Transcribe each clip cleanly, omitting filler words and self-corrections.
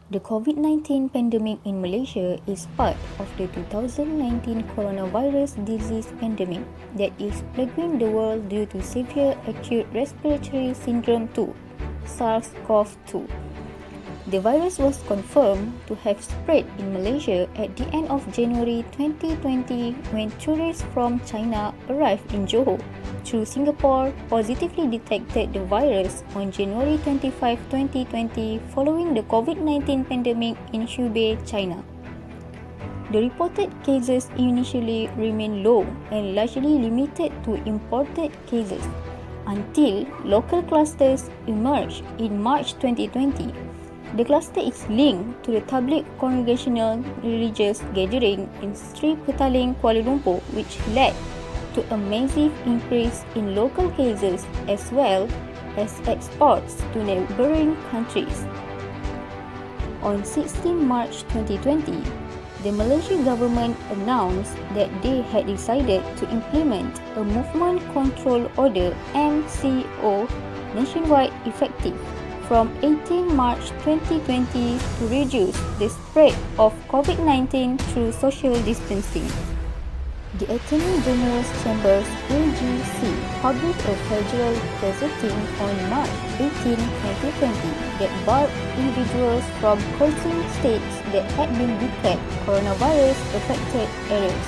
The COVID-19 pandemic in Malaysia is part of the 2019 coronavirus disease pandemic that is plaguing the world due to severe acute respiratory syndrome 2, SARS-CoV-2. The virus was confirmed to have spread in Malaysia at the end of January 2020 when tourists from China arrived in Johor through Singapore positively detected the virus on January 25, 2020 following the COVID-19 pandemic in Hubei, China. The reported cases initially remained low and largely limited to imported cases until local clusters emerged in March 2020. The cluster is linked to the Tabligh Congregational Religious Gathering in Sri Petaling, Kuala Lumpur, which led to a massive increase in local cases as well as exports to neighbouring countries. On 16 March 2020, the Malaysian government announced that they had decided to implement a Movement Control Order (MCO) nationwide effective from 18 March 2020 to reduce the spread of COVID-19 through social distancing. The Attorney General's Chambers AGC published a federal gazetting on March 18, 2020 that barred individuals from crossing states that had been declared coronavirus-affected areas.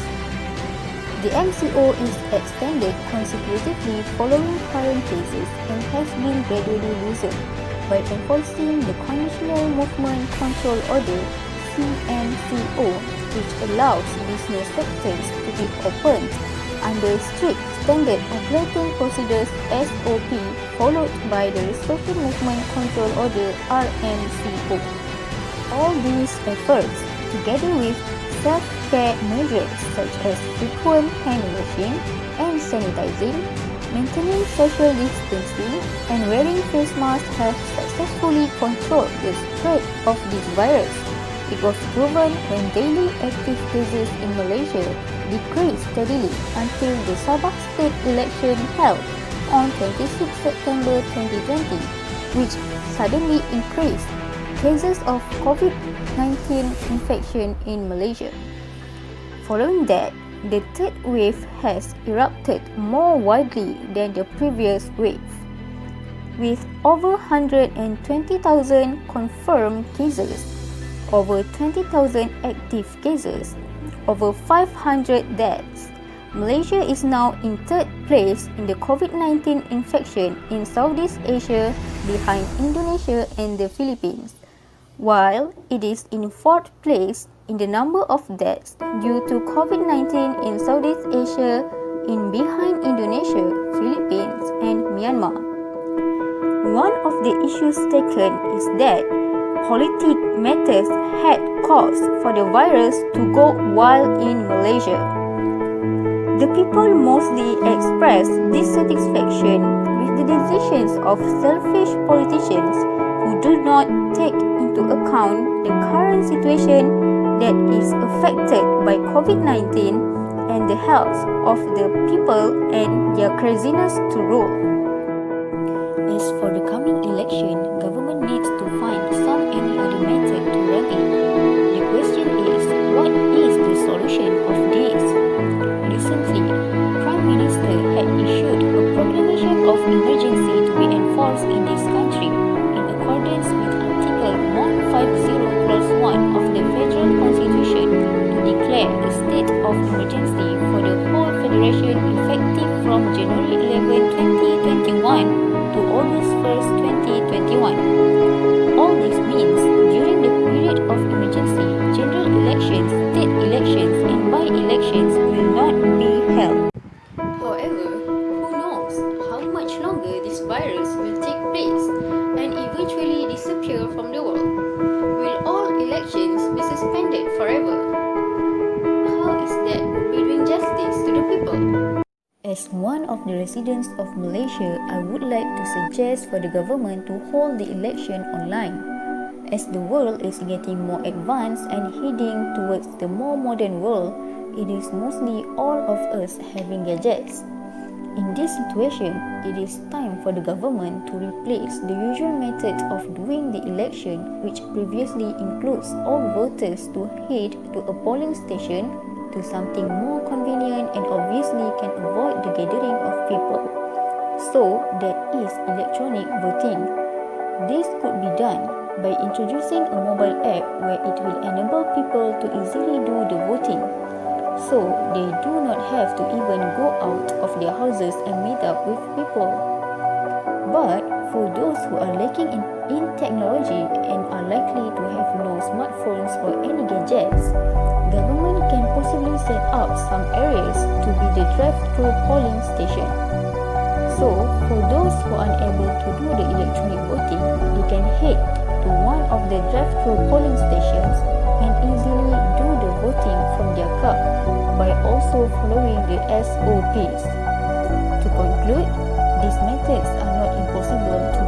The MCO is extended consecutively following current cases and has been gradually loosened by enforcing the Conditional Movement Control Order (CMCO), which allows business sectors to be opened under strict Standard Operating Procedures (SOP), followed by the Restricted Movement Control Order (RMCO). All these efforts, together with self-care measures such as frequent hand washing and sanitizing, maintaining social distancing, and wearing face masks have successfully controlled the spread of this virus. It was proven when daily active cases in Malaysia decreased steadily until the Sabah State Election held on 26 September 2020, which suddenly increased cases of COVID-19 infection in Malaysia. Following that, the third wave has erupted more widely than the previous wave, with over 120,000 confirmed cases, over 20,000 active cases, over 500 deaths. Malaysia is now in third place in the COVID-19 infection in Southeast Asia behind Indonesia and the Philippines, while it is in fourth place in the number of deaths due to COVID-19 in Southeast Asia in behind Indonesia, Philippines, and Myanmar. One of the issues taken is that politics matters had cause for the virus to go wild in Malaysia. The people mostly expressed dissatisfaction with the decisions of selfish politicians who do not take into account the current situation that is affected by COVID-19 and the health of the people and their craziness to rule. As for the coming election, government needs to find some any other method to run it. The question is, what is the solution of this? Recently, Prime Minister had issued a proclamation of emergency to be enforced in this country in accordance with Article 150 Clause 1 of the Federal Constitution to declare a state of emergency for the whole Federation effective from January 11, 2021 to August 1st, 2021. All this means during the period of emergency, general elections, state elections, and by-elections will not be held. However, who knows how much longer this virus will take place and eventually disappear from the world? Will all elections be suspended forever? How is that would be doing justice to the people? As one of the residents of Malaysia, I would like to suggest for the government to hold the election online. As the world is getting more advanced and heading towards the more modern world, it is mostly all of us having gadgets. In this situation, it is time for the government to replace the usual method of doing the election, which previously includes all voters to head to a polling station, to something more convenient and obviously can avoid the gathering of people. So, that is electronic voting. This could be done by introducing a mobile app where it will enable people to easily do the voting, so they do not have to even go out of their houses and meet up with people. But for those who are lacking in technology and are likely to have no smartphones or any gadgets, government can possibly set up some areas to be the drive-through polling station. So, for those who are unable to do the electronic voting, they can head to one of the drive-through polling stations and easily do the voting from their car by also following the SOPs. To conclude, these methods are not impossible to